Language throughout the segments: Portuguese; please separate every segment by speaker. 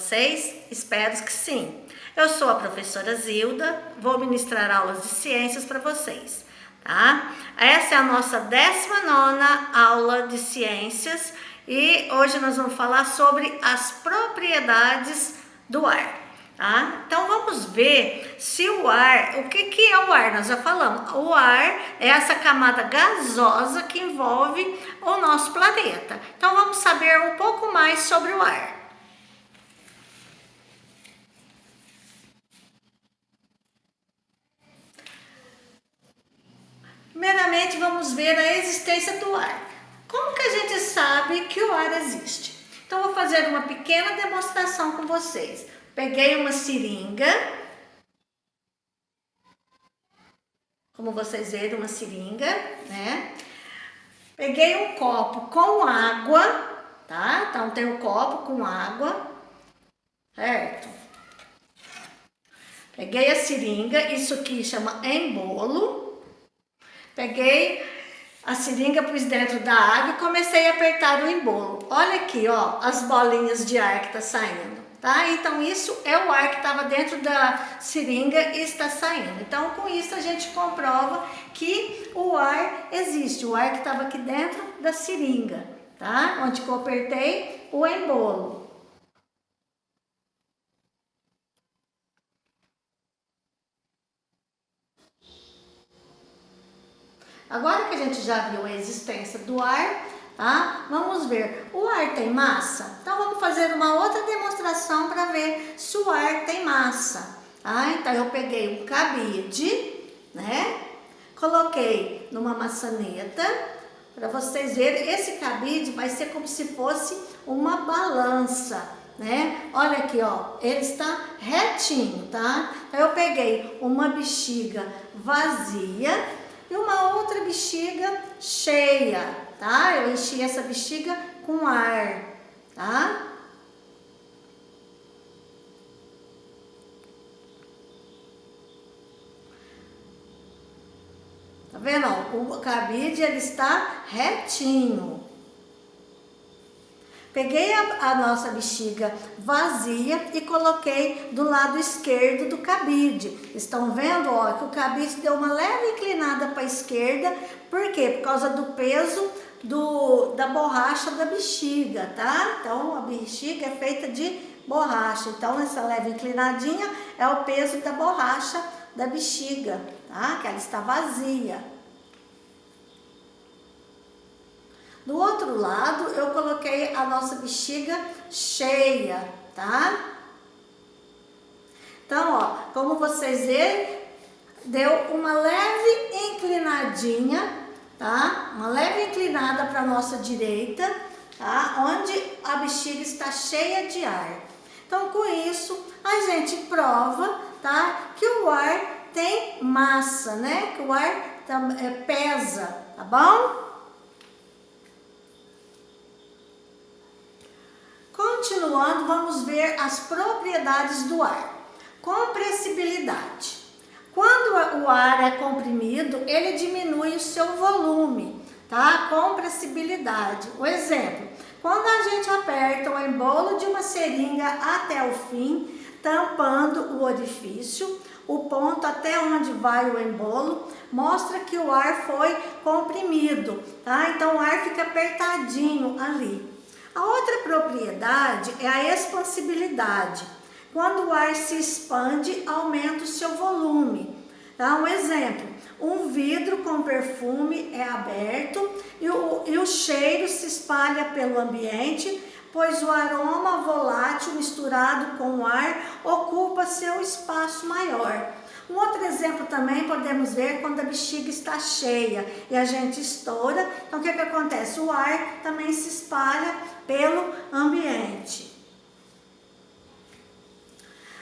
Speaker 1: vocês? Espero que sim. Eu sou a professora Zilda, vou ministrar aulas de ciências para vocês, tá? Essa é a nossa 19ª aula de ciências e hoje nós vamos falar sobre as propriedades do ar, tá? Então vamos ver se o ar, o que é o ar? Nós já falamos, o ar é essa camada gasosa que envolve o nosso planeta. Então vamos saber um pouco mais sobre o ar. Primeiramente, vamos ver a existência do ar. Como que a gente sabe que o ar existe? Então, vou fazer uma pequena demonstração com vocês. Peguei uma seringa, como vocês veem, uma seringa, né? Peguei um copo com água, tá? Então, tem um copo com água, certo? Peguei a seringa, isso aqui chama embolo. Peguei a seringa, pus dentro da água e comecei a apertar o embolo. Olha aqui, ó, as bolinhas de ar que tá saindo, tá? Então, isso é o ar que estava dentro da seringa e está saindo. Então, com isso, a gente comprova que o ar existe, o ar que estava aqui dentro da seringa, tá? Onde que eu apertei o embolo. Agora que a gente já viu a existência do ar, tá? Vamos ver, o ar tem massa? Então vamos fazer uma outra demonstração para ver se o ar tem massa, tá? Então eu peguei um cabide, né? Coloquei numa maçaneta, para vocês verem, esse cabide vai ser como se fosse uma balança, né? Olha aqui, ó, ele está retinho, tá? Então eu peguei uma bexiga vazia e uma outra bexiga cheia, tá? Eu enchi essa bexiga com ar, tá? Tá vendo? Ó, o cabide, ele está retinho. Peguei a nossa bexiga vazia e coloquei do lado esquerdo do cabide. Estão vendo, ó, que o cabide deu uma leve inclinada para a esquerda. Por quê? Por causa do peso da borracha da bexiga, tá? Então, a bexiga é feita de borracha. Então, essa leve inclinadinha é o peso da borracha da bexiga, tá? Que ela está vazia. Do outro lado, eu coloquei a nossa bexiga cheia, tá? Então, ó, como vocês veem, deu uma leve inclinadinha, tá? Uma leve inclinada para a nossa direita, tá? Onde a bexiga está cheia de ar. Então, com isso, a gente prova, tá? Que o ar tem massa, né? Que o ar pesa, tá bom? Continuando, vamos ver as propriedades do ar. Compressibilidade. Quando o ar é comprimido, ele diminui o seu volume, tá? Compressibilidade. O exemplo, quando a gente aperta o embolo de uma seringa até o fim, tampando o orifício, o ponto até onde vai o embolo, mostra que o ar foi comprimido, tá? Então o ar fica apertadinho ali. A outra propriedade é a expansibilidade. Quando o ar se expande, aumenta o seu volume. Tá? Um exemplo, um vidro com perfume é aberto e o cheiro se espalha pelo ambiente, pois o aroma volátil misturado com o ar ocupa seu espaço maior. Um outro exemplo também podemos ver quando a bexiga está cheia e a gente estoura. Então, o que acontece? O ar também se espalha pelo ambiente.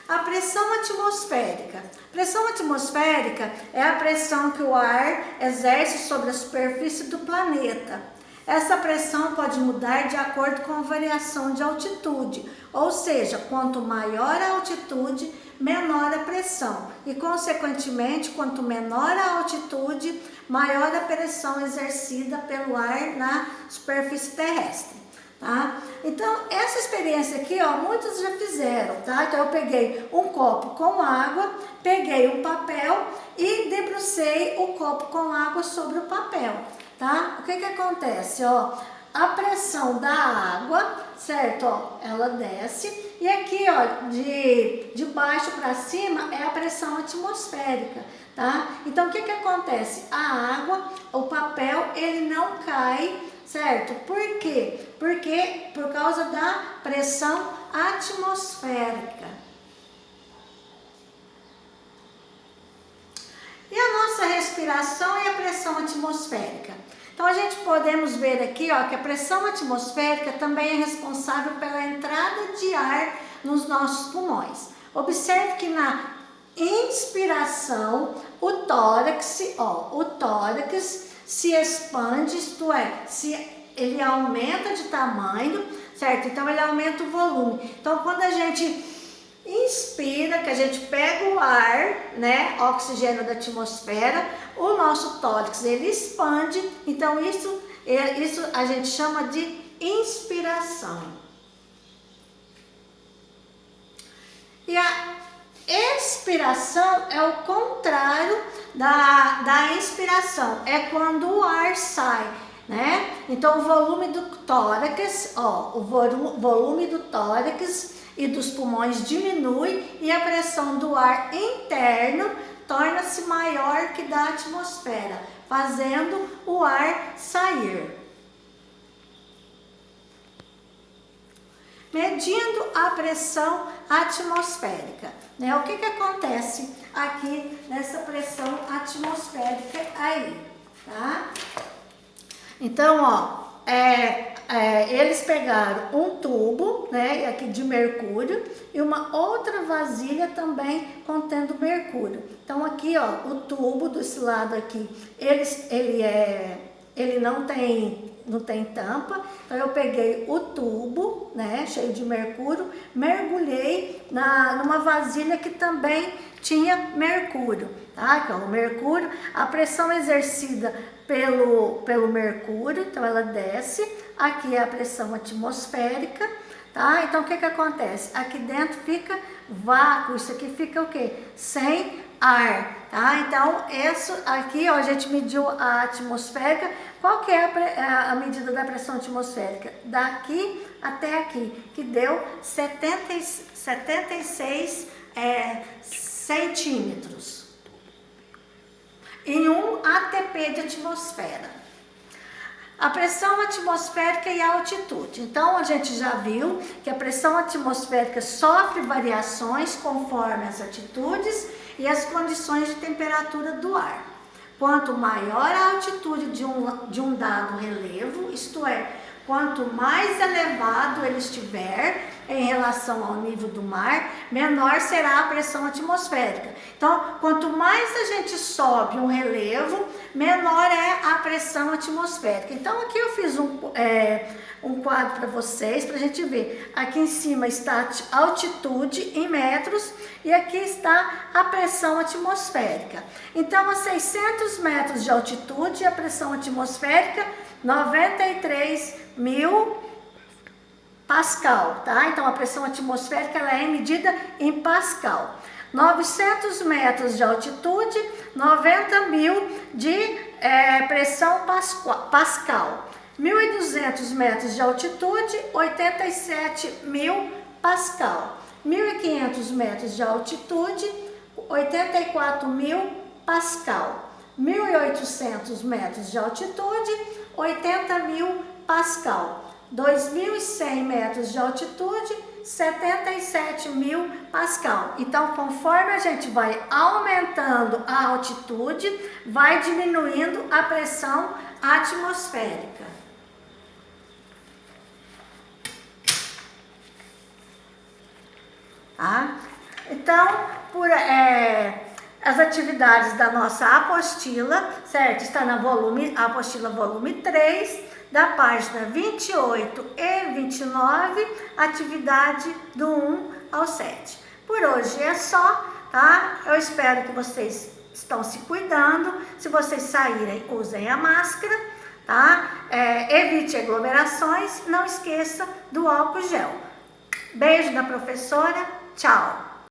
Speaker 1: A pressão atmosférica. Pressão atmosférica é a pressão que o ar exerce sobre a superfície do planeta. Essa pressão pode mudar de acordo com a variação de altitude, ou seja, quanto maior a altitude, menor a pressão e, consequentemente, quanto menor a altitude, maior a pressão exercida pelo ar na superfície terrestre. tá? Então, essa experiência aqui, ó, muitos já fizeram, tá? Então, eu peguei um copo com água, peguei um papel e debrucei o copo com água sobre o papel, tá? O que que acontece, ó? A pressão da água, certo? Ó, ela desce e aqui, ó, de baixo para cima é a pressão atmosférica, tá? Então, o que que acontece? A água, o papel, ele não cai, certo? Por quê? Porque por causa da pressão atmosférica. E a nossa respiração e a pressão atmosférica? Então, a gente podemos ver aqui, ó, que a pressão atmosférica também é responsável pela entrada de ar nos nossos pulmões. Observe que na inspiração, o tórax se expande, isto é, ele aumenta de tamanho, certo? Então, ele aumenta o volume. Então, quando a gente inspira, que a gente pega o ar, né, oxigênio da atmosfera, o nosso tórax, ele expande, então isso a gente chama de inspiração. E a expiração é o contrário da inspiração, é quando o ar sai, né? Então o volume do tórax, ó, o volume do tórax e dos pulmões diminui e a pressão do ar interno torna-se maior que da atmosfera, fazendo o ar sair. Medindo a pressão atmosférica, né? O que que acontece aqui nessa pressão atmosférica aí, tá? Então, ó, eles pegaram um tubo, né, aqui de mercúrio e uma outra vasilha também contendo mercúrio. Então aqui, ó, o tubo desse lado aqui, ele não tem tampa. Então eu peguei o tubo, né, cheio de mercúrio, mergulhei numa vasilha que também tinha mercúrio, tá? Então o mercúrio, a pressão exercida pelo mercúrio, então ela desce, aqui é a pressão atmosférica, tá? Então o que que acontece? Aqui dentro fica vácuo, isso aqui fica o quê? Sem ar, tá? Então isso aqui, ó, a gente mediu a atmosférica. Qual que é a medida da pressão atmosférica? Daqui até aqui, que deu 76 centímetros em 1 ATP de atmosfera. A pressão atmosférica e a altitude. Então, a gente já viu que a pressão atmosférica sofre variações conforme as altitudes e as condições de temperatura do ar. Quanto maior a altitude de um dado relevo, isto é, quanto mais elevado ele estiver em relação ao nível do mar, menor será a pressão atmosférica. Então, quanto mais a gente sobe um relevo, menor é a pressão atmosférica. Então, aqui eu fiz um quadro para vocês, para a gente ver. Aqui em cima está a altitude em metros e aqui está a pressão atmosférica. Então, a 600 metros de altitude, a pressão atmosférica 93.000 Pascal, tá? Então, a pressão atmosférica ela é medida em Pascal. 900 metros de altitude, 90.000 de pressão Pascal. 1.200 metros de altitude, 87.000 Pascal. 1.500 metros de altitude, 84.000 Pascal. 1.800 metros de altitude, 80.000 Pascal. 2.100 metros de altitude, 77.000 Pascal. Então, conforme a gente vai aumentando a altitude, vai diminuindo a pressão atmosférica. Tá? Então, as atividades da nossa apostila, certo? Está na apostila volume 3, da página 28 e 29, atividade do 1 ao 7. Por hoje é só, tá? Eu espero que vocês estão se cuidando. Se vocês saírem, usem a máscara, tá? Evite aglomerações, não esqueça do álcool gel. Beijo da professora, tchau!